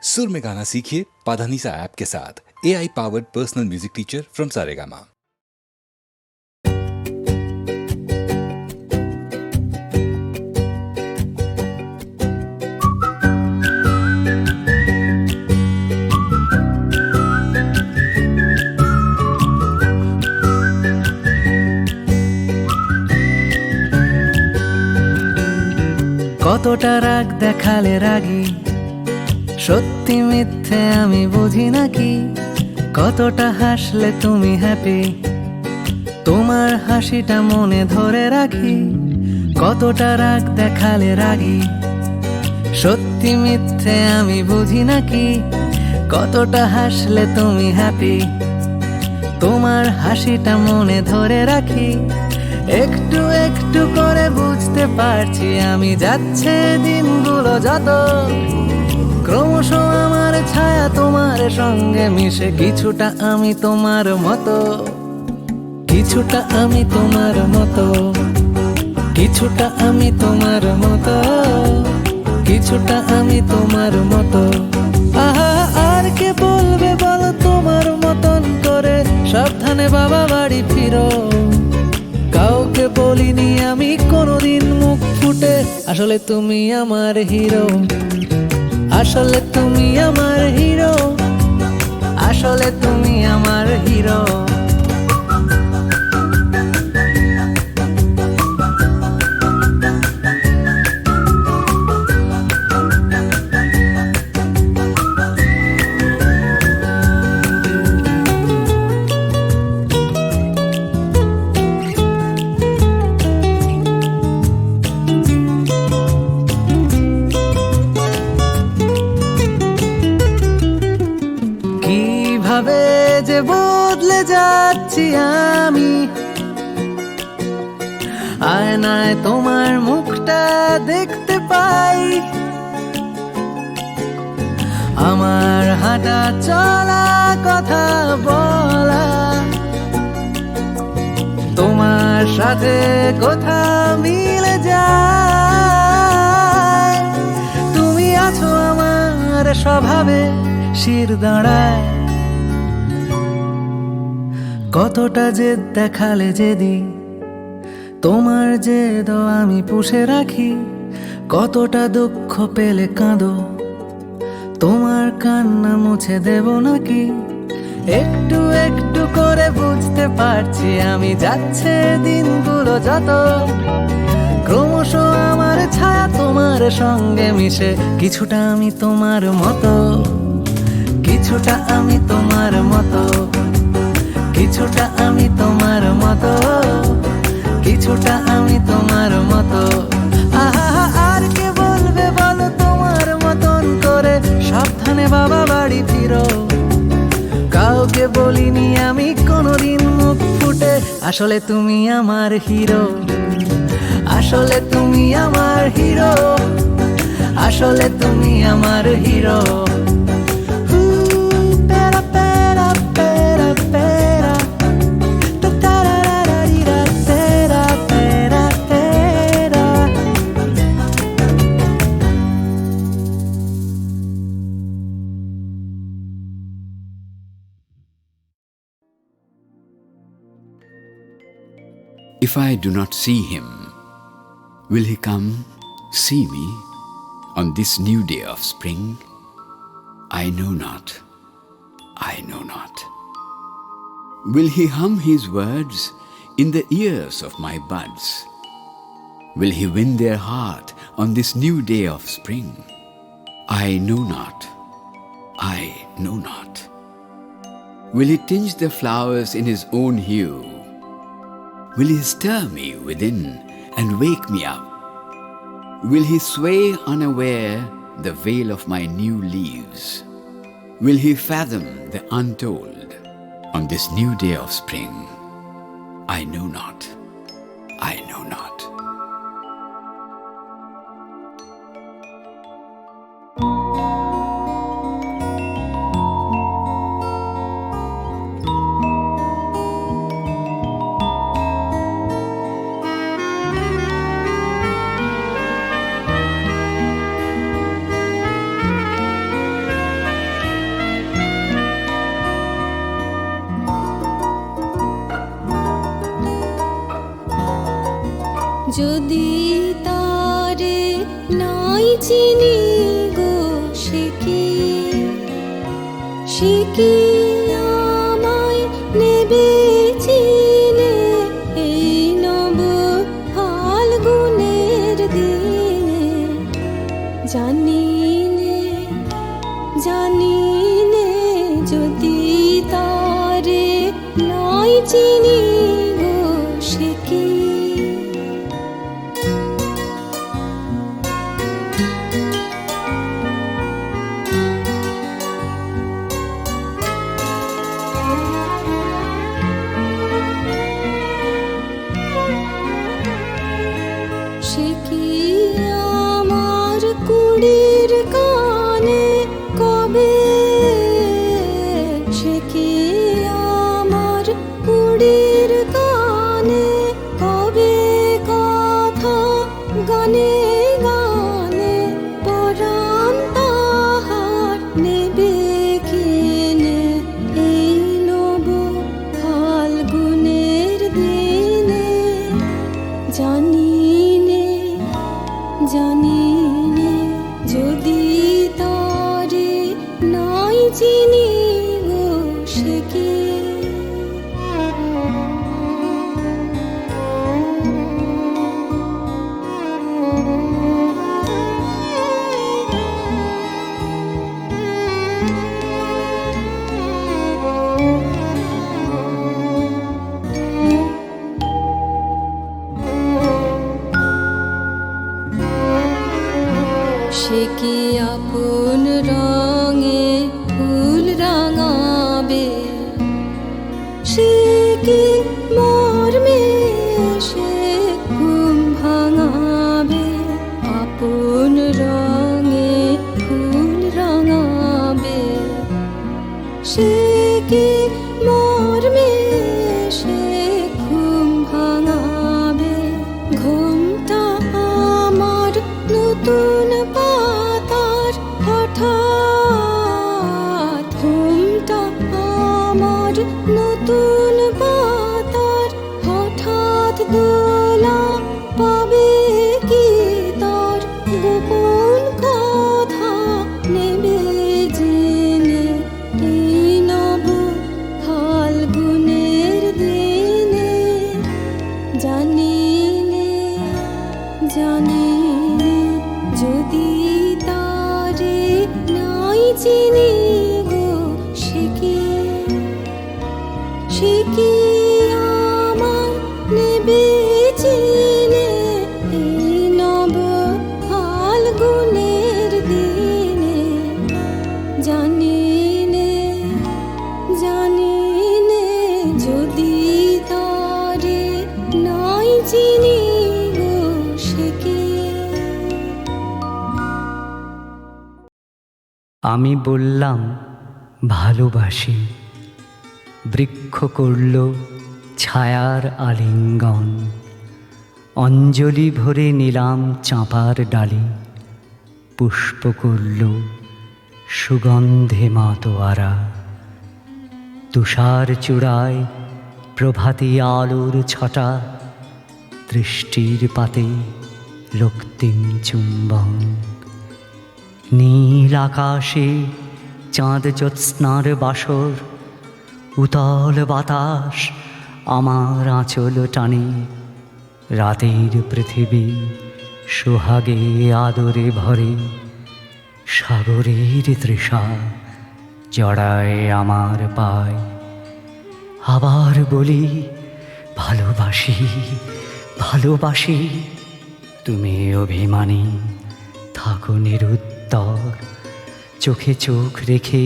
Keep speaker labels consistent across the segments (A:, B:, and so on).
A: सुर में गाना सीखिए पाधानीसा ऐप के साथ। AI powered personal music teacher from Saregama.
B: কতটা রাগ দেখালে রাগী, সত্যি মিথ্যে আমি বুঝি নাকি। কতটা হাসলে তুমি হ্যাপি, তোমার হাসিটা মনে ধরে রাখি। কতটা রাগ দেখালে রাগী, সত্যি মিথ্যে আমি বুঝি নাকি। কতটা হাসলে তুমি হ্যাপি, তোমার হাসিটা মনে ধরে রাখি। একটু একটু করে বুঝতে পারছি আমি, যাচ্ছে দিনগুলো যত, ক্রমশ আমার ছায়া তোমার সঙ্গে মিশে। কিছুটা আমি তোমার মতো, কিছুটা আমি তোমার মতো, কিছুটা আমি তোমার মতো, কিছুটা আমি তোমার মতো। আহা, আর কে বলবে বলো তোমার মতন করে, সাবধানে বাবা বাড়ি ফিরো। কাউকে বলিনি আমি কোনোদিন মুখ ফুটে, আসলে তুমি আমার হিরো, আসলে তুমি আমার হিরো, আসলে তুমি আমার হিরো। কিভাবে যে বদলে যাচ্ছি আমি, আয়নায় তোমার মুখটা দেখতে পাই। আমার হাঁটা চলা কথা বলা, তোমার সাথে কথা মিলে যায়। তুমি আছো আমার স্বভাবে শির দাঁড়ায়। কতটা জেদ দেখালে যেদি, তোমার জেদ আমি পুষে রাখি। কতটা দুঃখ পেলে কাঁদো, তোমার কান্না মুছে দেব নাকি। একটু একটু করে বুঝতে পারছি আমি, যাচ্ছে দিনগুলো যত, ক্রমশ আমার ছায়া তোমার সঙ্গে মিশে। কিছুটা আমি তোমার মতো, কিছুটা আমি তোমার মতো, কিছুটা আমি তোমার মতো, কিছুটা আমি তোমার মতো। আহা, আর কে বলবে বলো তোমার মতন করে, সাবধানে বাবা বাড়ি ফিরো। কাউকে বলিনি আমি কোনোদিন মুখ ফুটে, আসলে তুমি আমার হিরো, আসলে তুমি আমার হিরো, আসলে তুমি আমার hero.
C: If I do not see him, will he come see me on this new day of spring? I know not, I know not. Will he hum his words in the ears of my buds? Will he win their heart on this new day of spring? I know not, I know not. Will he tinge the flowers in his own hue? Will he stir me within and wake me up? Will he sway unaware the veil of my new leaves? Will he fathom the untold on this new day of spring? I know not, I know not.
D: সে কি আমায় নেবে চিনে এই নব ফাল্গুনের দিনে? জানি নে জানি নে যদি তারে নয় চিনি গো সে কি? সে কি আমার কুড়ির কানে কবে? সে কি আমার কুড়ির কানে কবে কথা গানে গানে পরাণ তাহার নেবে কিনে এই নব ফাল্গুনের দিনে? জানি নে জানি নে যদি তারে নাই চিনি গো সে কি? সে কি আপন রঙে ফুল রাঙাবে? সে কি মর্মে সে ঘুম ভাঙাবে? আপন রঙে ফুল রাঙাবে। সে কি মর্মে সে ঘুম ভাঙাবে? ঘুমটা আমার নতুন পাতার হঠাৎ, ঘুমটা আমার নতুন পাতার হঠাৎ দোলা পাবে কি তার গোপন কথা নেবে জেনে এই নব ফাল্গুনের দিনে? জানি নে জানি নে যদি তারে নাই চিনি গো সে কি? সে কি আমায় নেবে চিনে এই নব ফাল্গুনের দিনে? জানি নে জানি নে যদি তারে নাই চিনি গো সে কি?
B: আমি বললাম ভালোবাসি, বৃক্ষ করল ছায়ার আলিঙ্গন, অঞ্জলি ভরে নিলাম চাঁপার ডালি, পুষ্প করল সুগন্ধে মাতোয়ারা। তুষার চূড়ায় প্রভাতী আলোর ছটা, দৃষ্টির পাতে রক্তিম চুম্বন। নীল আকাশে চাঁদ জ্যোৎস্নার বাসর, উতল বাতাস আমার আঁচল টানে। রাতের পৃথিবী সোহাগে আদরে ভরে, সাগরের তৃষা জড়ায় আমার পায়। আবার বলি ভালোবাসি ভালোবাসি, তুমি অভিমানী থাকো নিরুত্তর। চোখে চোখ রেখে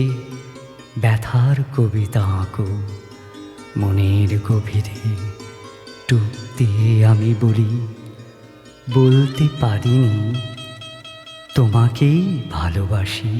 B: ব্যথার কবিতা আঁকো মনের গভীরে। টুক দিয়ে আমি বলি বলতে পারিনি তোমাকেই ভালোবাসি।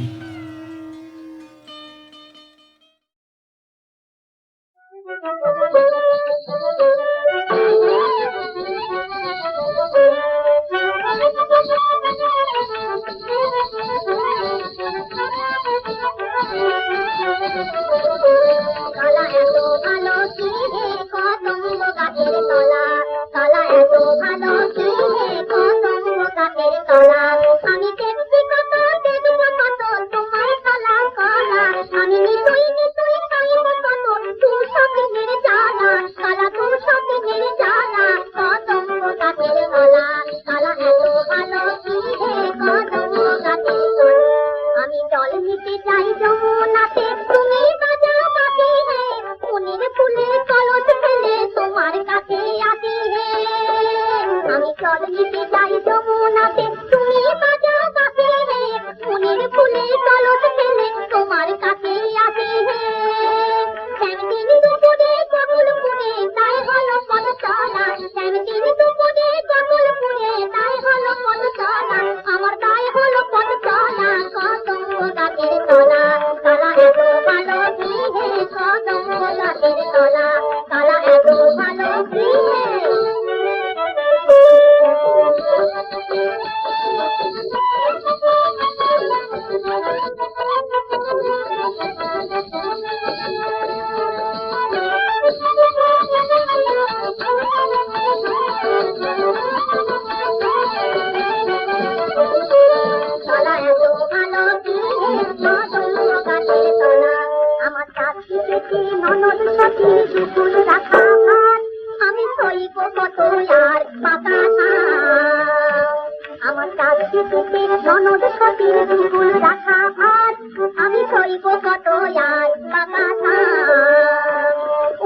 E: আমি দেখছি কত, দেখবো কত তোমার কলা কলা। আমি নিতুই নিতে চাই যমুনাতে, তুমি বাজাও বাঁশি হে, মনের ফুলে কলস ফেলে তোমার কাছে আসি হে। আমি জল নিতে চাই যমুনাতে, তুমি বাজাও বাঁশি হে, মনের ফুলে কলস ফেলে তোমার কাছে আসি হে। শ্যামদিন দুপুরে গোকুলপুরে তাই হলো পদতলা, শ্যামদিন দুপুরে গোকুলপুরে তাই হলো পদতলা, আমার তাই হলো পদতলা, কদম্ব গাছের তলা, তলা এত ভালো কি হে, কদম্ব গাছের তলা, তলা এত ভালো কি হে। তলা এত ভালো কি হে, কদম্ব গাছের তলা, আমার চাষি পেটে ননদ সতী দুপুর রাখা ভাত, আমি সইব কত আর পাকা ধান। আমার চাষি পেটে ননদ সতী দুপুর রাখা ভাত, আমি সইব কত আর পাকা ধান।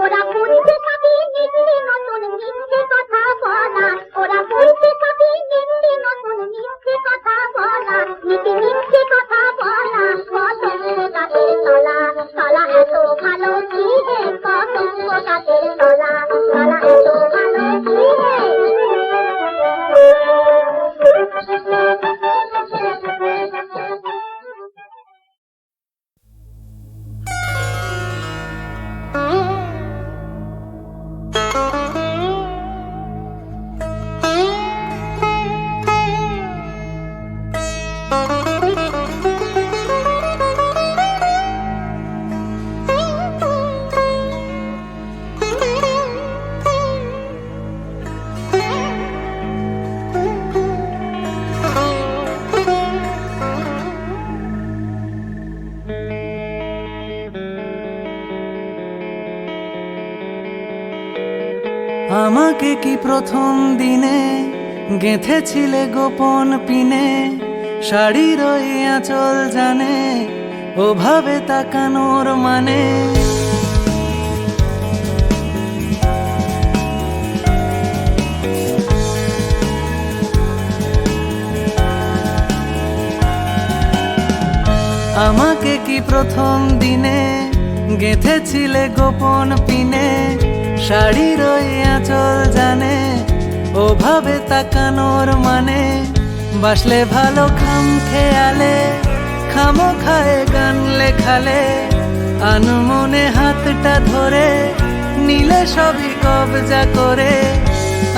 E: ওরা পুরীতে খাবি মিষ্টি নতুন মিষ্টি কথা বলা, ওরা পুরীতে খাবি মিষ্টি নতুন মিষ্টি কথা বলা, মিষ্টি মিষ্টি কথা বলা, কদম্ব গাছের তলা, তলা এত ভালো কি হে, কদম্ব গাছের তলা, তলা এত ভালো কি হে।
F: আমাকে কি প্রথম দিনে গেঁথেছিলে গোপন পিনে, শাড়ির ওই আঁচল জানে ওভাবে তাকানোর মানে। আমাকে কি প্রথম দিনে গেঁথেছিলে গোপন পিনে, শাড়ির ওই আঁচল জানে ওভাবে তাকানোর মানে। বাসলে ভালো খাম খেয়ালে, খামো খায় গান লেখালে, আনমনে হাতটা ধরে নিলে সবই কবজা করে।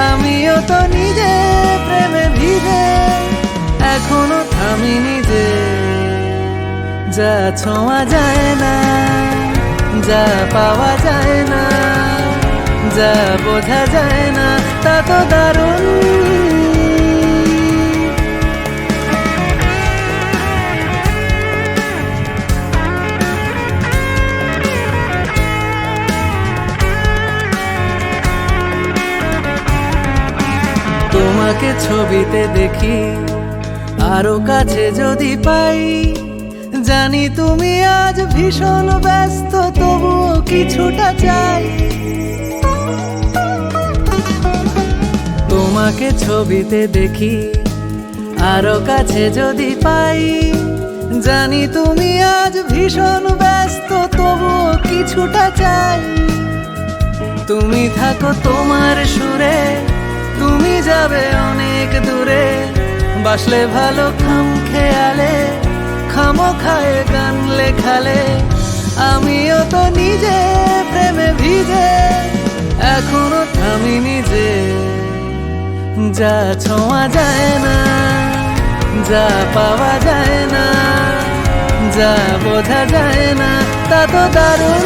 F: আমিও তো নিজে প্রেমে ভিজে এখনো থামিনি যে, যা ছোঁয়া যায় না, যা পাওয়া যায় না, যা বোঝা যায় না তা তো দারুণ। তোমাকে ছবিতে দেখি, আরো কাছে যদি পাই, জানি তুমি আজ ভীষণ ব্যস্ত, তবুও কিছুটা চাই। তোমাকে ছবিতে দেখি, আরো কাছে যদি পাই, জানি তুমি আজ ভীষণ ব্যস্ত, তবুও কিছুটা চাই। তুমি থাকো তোমার সুরে, তুমি যাবে অনেক দূরে, বাসলে ভালো খাম খেয়ালে, খামো খায় গান লেখালে। আমিও তো নিজে প্রেমে ভিজে এখনো থামিনি যে, যা ছোঁয়া যায় না, যা পাওয়া যায় না, যা বোঝা যায় না তা তো দারুণ।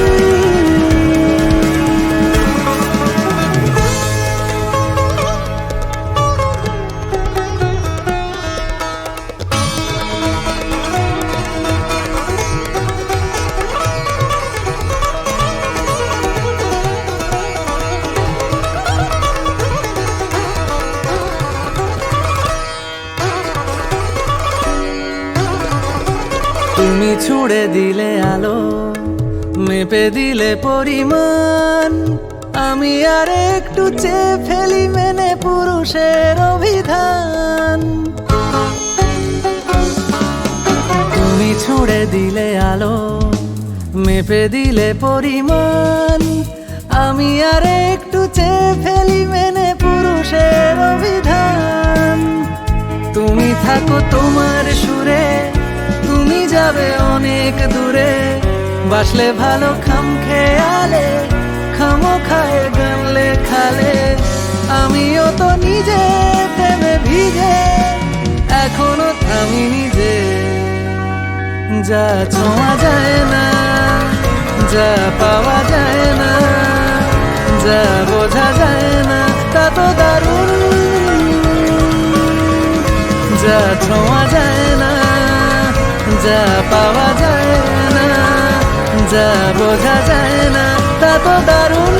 F: তুমি ছুড়ে দিলে আলো, মেপে দিলে পরিমাণ, আমি আর একটু চেয়ে ফেলি মেনে পুরুষের অভিধান। তুমি ছুড়ে দিলে আলো, মেপে দিলে পরিমাণ, আমি আর একটু চেয়ে ফেলি মেনে পুরুষের অভিধান। তুমি থাকো তোমার সুরে, তুমি যাবে অনেক দূরে, বাসলে ভালো খাম খেয়ালে, খামোখায় গান লেখালে, আমিও তো নিজে প্রেমে ভিজে এখনো থামি নিজে। যা ছোঁয়া যায় না, যা পাওয়া যায় না, যা বোঝা যায় না তা তো দারুণ। যা ছোঁয়া যায় না, যা পাওয়া যায় না, যা বোঝা যায় না তা তো দারুণ।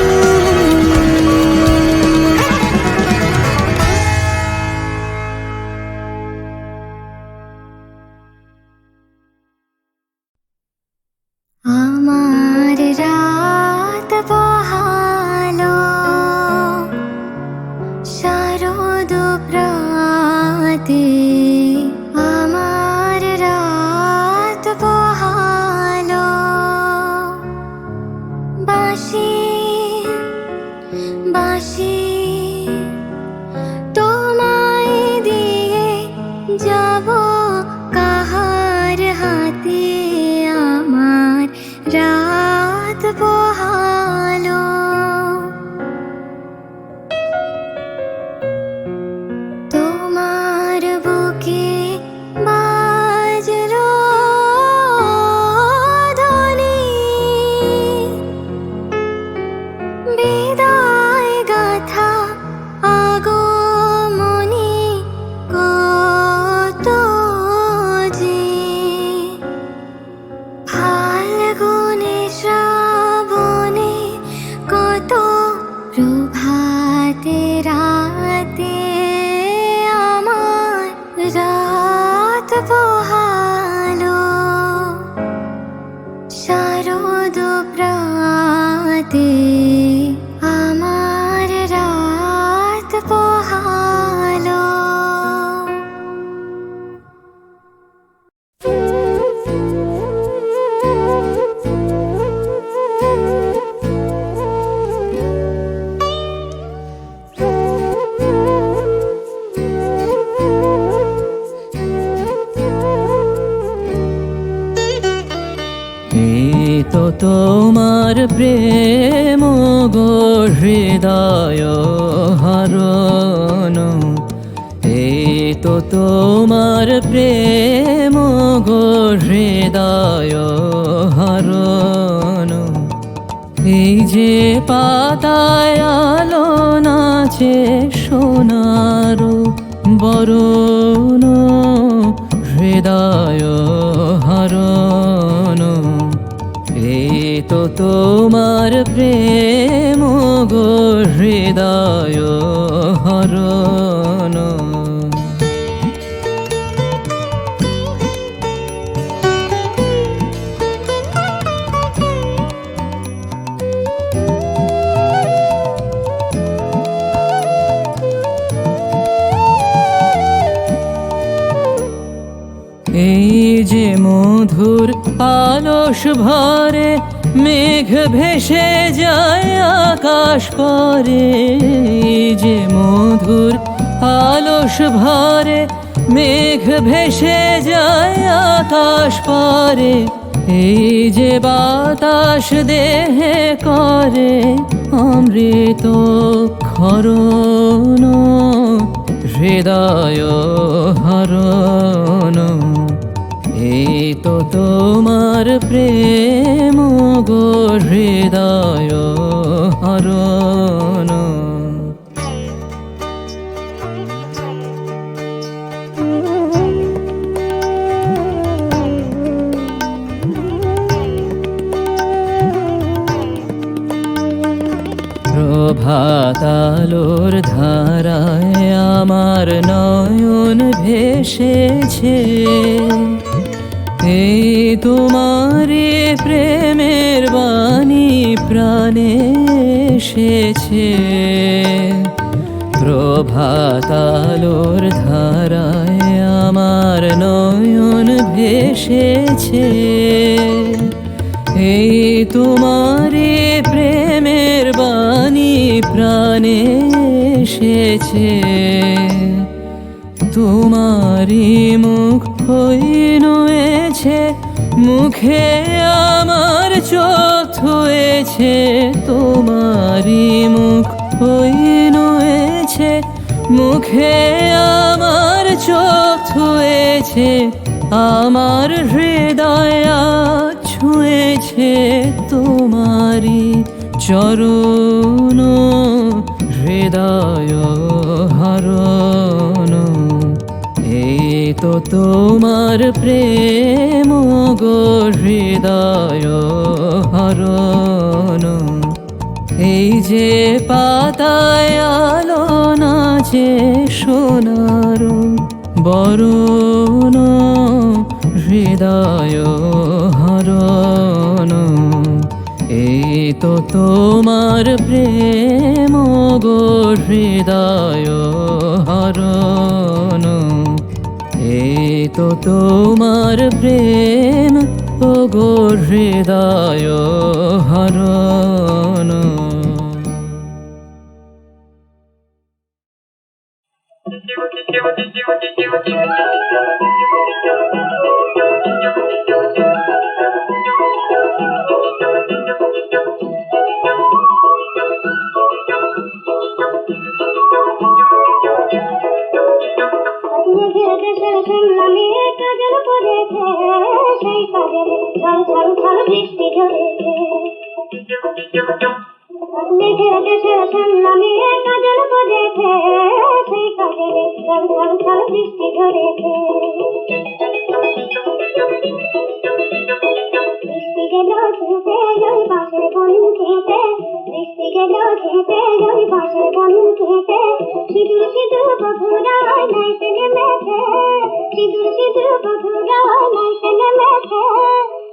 D: আমার রাত বহালো শারদ প্রাতে, আমার রাত বহালো বাঁশি বাঁশি তোমায় দিয়ে যাব কাহার হাতে, আমার রাত বহালো। তোমার বুকে বাজলো ধ্বনি, বিদায় গাথা আগমনী কত যে, ফাল্গুনে শ্রাবণে কত প্রভাতে রাতে, আমার রাত বহালো শারদ প্রাতে, আমার রাত বহালো।
B: এই তো তোমার প্রেম গো হৃদয় হরণ, এই তো তোমার প্রেম গো হৃদয় হরণ। এই যে পাতায় আলো নাচে সোনার বরণ, হৃদয় হরণ। এই তো তোমার প্রেম গো হৃদয় হরণ। এই যে মধুর আলস ভরে মেঘ ভেসে যায় আকাশ পরে, এই যে মধুর আলস ভরে মেঘ ভেসে যায় আকাশ পরে, এই যে বাতাস দেহে করে অমৃত ক্ষরণ, হৃদয় হরণ। এই তো তোমার প্রেম গো হৃদয় হরণ। প্রভাতালোর ধারায় আমার নয়ন ভেসেছে, এই তোমারে প্রেমের বাণী প্রাণে এসেছে, প্রভাত আলোর ধারায় আমার নয়ন ভেসেছে। এই তোমারে প্রেমের বাণী প্রাণে এসেছে, তোমারি মুখ হইনুয়েছে, মুখে আমার চোখ হয়েছে, তোমারি মুখ হইনুয়েছে, মুখে আমার চোখ হয়েছে, আমার হৃদয় ছুঁয়েছে তোমারি চরণ, হৃদয় হরণ। এই তো তোমার প্রেম গো হৃদয় হরণ। এই যে পাতায় আলো নাচে সোনার বরণ, হৃদয় হরণ। এই তো তোমার প্রেম গো হৃদয় হরণ। এই তো তোমার প্রেম ও গো হৃদয় হরণ।
E: মেঘের দেশে শুনলাম কাজল পড়েছে, সেই কাজলে ঝল ঝল ঝল বৃষ্টি ঝরেছে। মেঘের দেশে শুনলাম কাজল পড়েছে, সেই কাজলে ঝল ঝল ঝল বৃষ্টি ঝরেছে। বৃষ্টি গেল ঝেঁপে ওই বাঁশের বন খেতে, বৃষ্টি গেল ঝেঁপে ওই বাঁশের বন খেতে, সিঁদুর সিঁদুর বধুরায় নাইতে নেমেছে, সিঁদুর সিঁদুর বধুরায় নাইতে নেমেছে।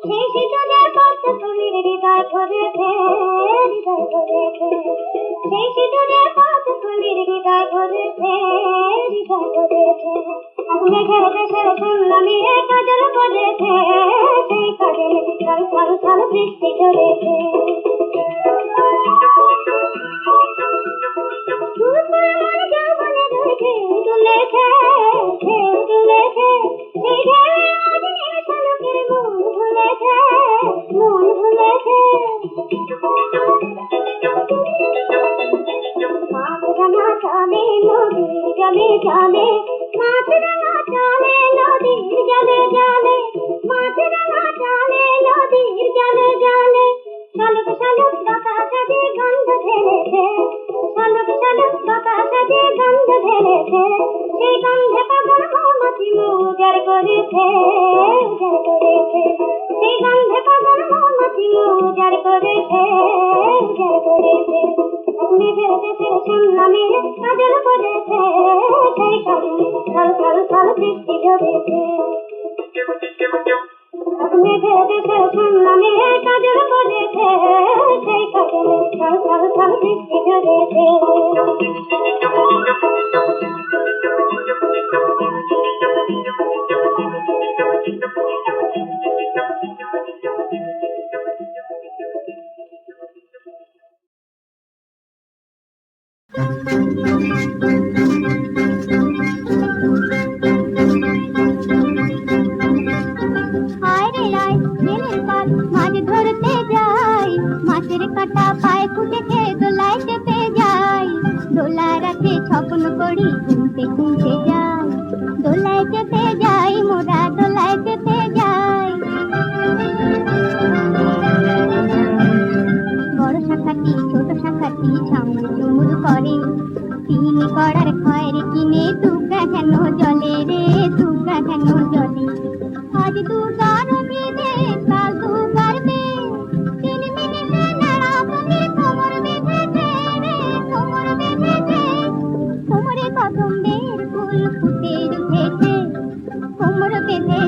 E: সেই সিঁদুরের পথ তুলির হৃদয় ভরেছে, হৃদয় ভরেছে। সেই সিঁদুরের পথ তুলির হৃদয় ভরেছে, হৃদয় ভরেছে। মেঘের দেশে শুনলাম কাজল পড়েছে, সেই কাজলে ছল ছল ছল বৃষ্টি ঝরেছে। মন যৌবনে রয়েছে দুলেছে, ঢেউ দুলেছে, সেই ঢেউ আজ নিঃশালকের মন ভুলেছে, মন ভুলেছে। মাছরাঙা চলে নদীর জলে জলে, মাছরাঙা চলে নদীর জলে জলে, মাছরাঙা চলে নদীর জলে জলে। শালুক শালুক বাতাস আজে গন্ধ ঢেলেছে, শালুক শালুক বাতাস আজে গন্ধ ঢেলেছে, সেই গন্ধে পাগল মৌমাছি উজাড় করেছে, উজাড় করেছে। সেই গন্ধে পাগল মৌমাছি উজাড় করেছে, উজাড় করেছে। মেঘের দেশে শুনলাম কাজল পড়েছে, সেই কাজলে ছল ছল ছল বৃষ্টি ঝরেছে। মেঘের দেশে শুনলাম কাজল পড়েছে, সেই কাজলে ছল ছল ছল বৃষ্টি ঝরেছে। হায় রে আয় জেলের পাল মাছ ধরতে যাই, মাছের কাটা পায়ে ফুটেছে দোলায় চেপে যাই, দোলার রাতে স্বপ্ন করি ঘুমতে ঘুমতে যাই, দোলায় চেপে যাই মোরা দোলায় চেপে যাই। বড় শাখাটি ছোট শাখাটি সামনে চুমুর করে, তিন কড়ার খয়ের কিনে দুগা কেন জলে রে, দুগা কেন জলে। আজ দুগার বেঁধে কাল দুগার বে, 3 মিনিটে নাড়া ভাঙে কোমর বেঁধেছে রে, কোমর বেঁধেছে। কোমরে কদমের ফুল ফুটে উঠেছে, কোমর বেঁধে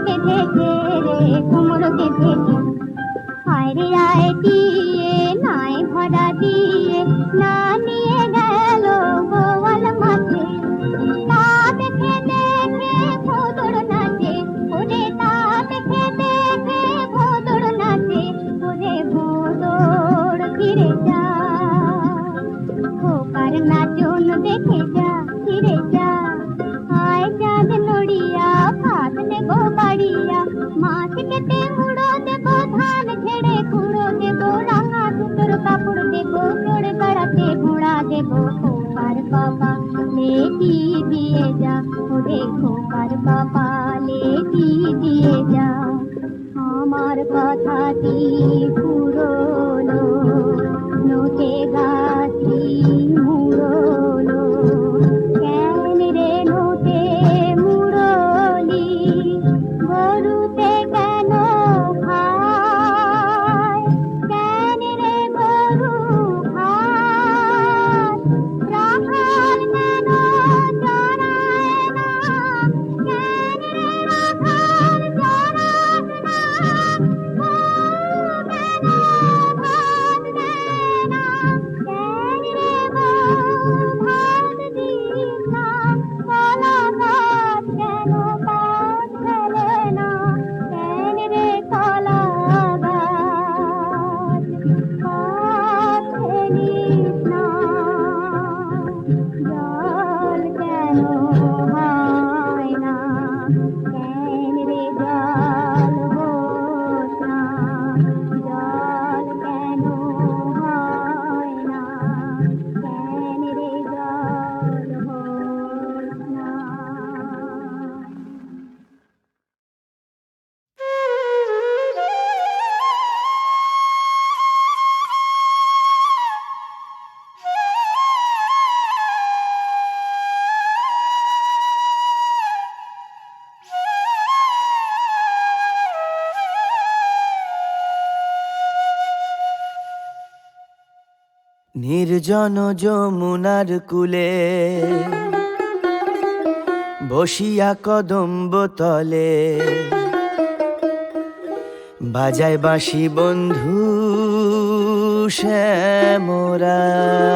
E: বেঁধেছে রে কোমর বেঁধেছে হায় রে আয় দিয়ে নাই ভরা দিয়ে না নিয়ে গেল গোয়াল মাঠে তা দেখে দেখে ভোদর নাচে ওরে তা দেখে দেখে ভোদর নাচে ওরে ভোদর ফিরে যা খোকার নাচন দেখে যা ফিরে যা আয় চাঁদ নড়িয়া ভাত নেবো বাড়িয়া মাছ কেটে মুড়ো দেবো ধান ঝেড়ে কুড়ো দেবো রাঙা সুতোর কাপড় দেবো জোড়ে বেড়াতে ঘোড়া দেবো খোকার বাবা লেটি দিয়ে যা ওরে খোকার বাবা লেটি দিয়ে যা আমার কথাটি পুরোলো নোটে গাছি মুড়োলো কেন রে নোটে মুড়োলি গরুতে কেন খায় কেন রে গরু খায় রাখাল কেন চড়ায় না কেন রে রাখাল চড়াস না ভাত দেয় না কেন রে ভাত দিস না কলা গাছ কেন পাত ফেলে না কেন রে কলা গাছ পাত ফেলিস না জল কেন হয় না কেন রে জল হোস না জল কেন হয় না কেন রে জল হোস না
F: নির্জন যমুনার কূলে বসিয়া কদম্ব তলে বাজায় বাঁশি বন্ধু শ্যামরাই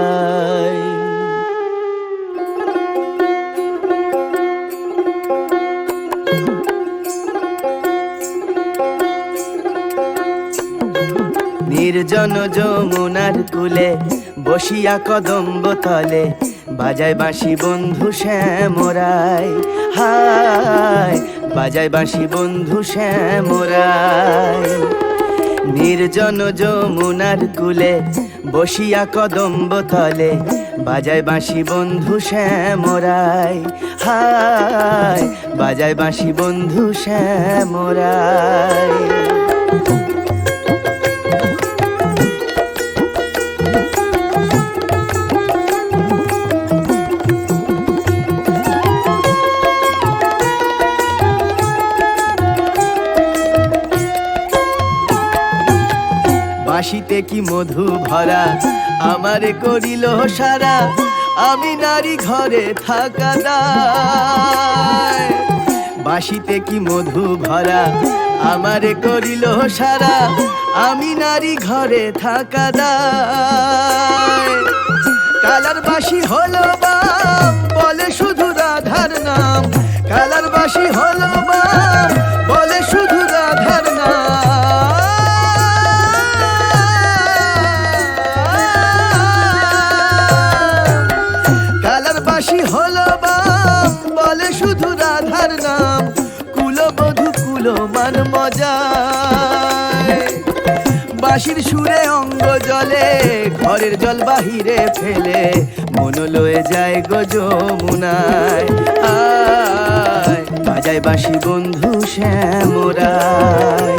F: নির্জন যমুনার কূলে বসিয়া কদম্ব তলে বাজায় বাঁশি বন্ধু শ্যামরাই হায় বাজায় বাঁশি বন্ধু শ্যামরাই নির্জন যমুনার কূলে বসিয়া কদম্ব তলে বাজায় বাঁশি বন্ধু শ্যামরাই হায় বাজায় বাঁশি বন্ধু শ্যামরাই বাঁশিতে কি মধু ভরা আমারে করিল সারা আমি নারী ঘরে থাকা দায় বাঁশিতে কি মধু ভরা আমারে করিল সারা আমি নারী ঘরে থাকা দায় কালার বাঁশি হলো বাম বলে শুধু রাধার নাম কালার বাঁশি হলো বাম বলে শুধু রাধার নাম বাঁশি হলো বাম বলে শুধু রাধার নাম কুলবধূ কুলমান মজায় বাঁশির সুরে অঙ্গ জলে ঘরের জল বাহিরে ফেলে মন লয়ে যায় গো যমুনায় আয় বাজায় বাঁশি বন্ধু শ্যামরাই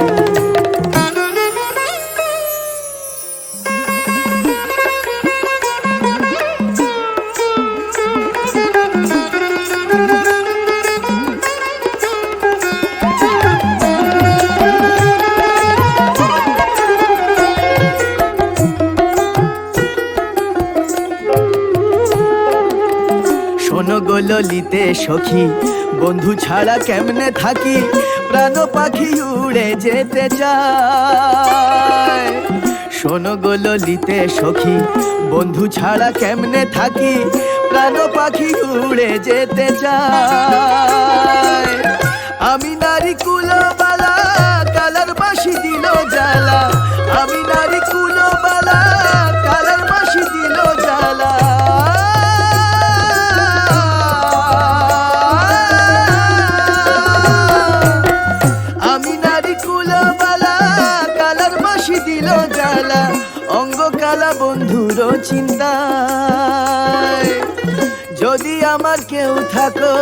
F: শোনো গো ললিতে সখী বন্ধু ছাড়া কেমনে থাকি, প্রাণ পাখি উড়ে যেতে চায়। শোনো গো ললিতে সখী, বন্ধু ছাড়া কেমনে থাকি, প্রাণ পাখি উড়ে যেতে চায়। আমি নারী কুলবালা, কালার বাসি দিল জ্বালা। আমি নারী কুলবালা, কালার বাসি দিল জ্বালা। আমি নারী কুলবালা, কালার বাসি দিল জ্বালা। অঙ্গ কালা বন্ধুর চিন্তায়, যদি আমার কেউ থাকো,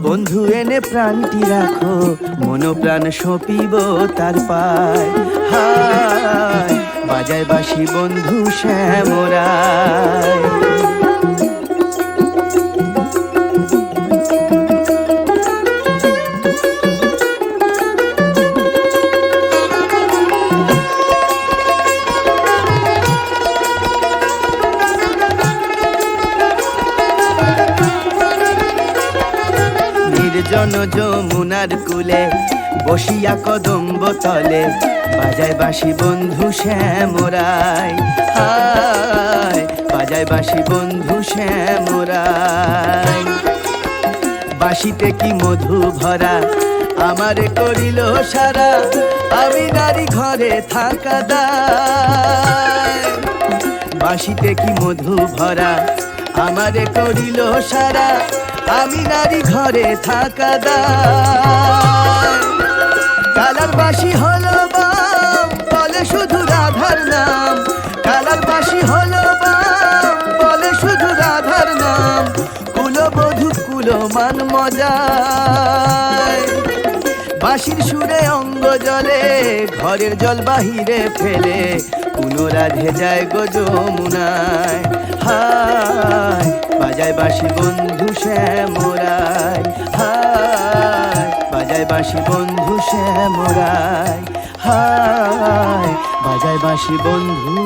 F: বন্ধু এনে প্রাণটি রাখো। মন প্রাণ সপিব তার পায়। হায় বাজায় বাসি বন্ধু শ্যামরায়। নির্জন যমুনার কূলে বসিয়া কদম্ব তলে, বাজায় বাসি বন্ধু শ্যামরায়। হায় বাজায় বাসি বন্ধু শ্যামরায়। বাসিতে কি মধু ভরা, আমারে করিল সারা। আমি নারী ঘরে থাকা দায়। বাসিতে কি মধু ভরা, আমারে করিল সারা। আমি নারী ঘরে থাকা দায়। কালার বাসি হলো বাম, বলে শুধু রাধার নাম। কালার বাসি হলো বাম, বলে শুধু রাধার নাম। কুলবধূ কুলমান মজায়। বাঁশির সুরে অঙ্গ জলে, ঘরের জল বাহিরে ফেলে। পুনরাধে যায় গো যমুনায়। হায় বাজায় বাসি বন্ধু শ্যামরায়। হায় বাজায় বাসি বন্ধু শ্যামরায়। হায় বাজায় বাসি বন্ধু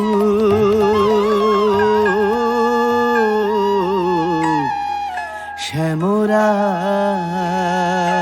F: শ্যামরায়।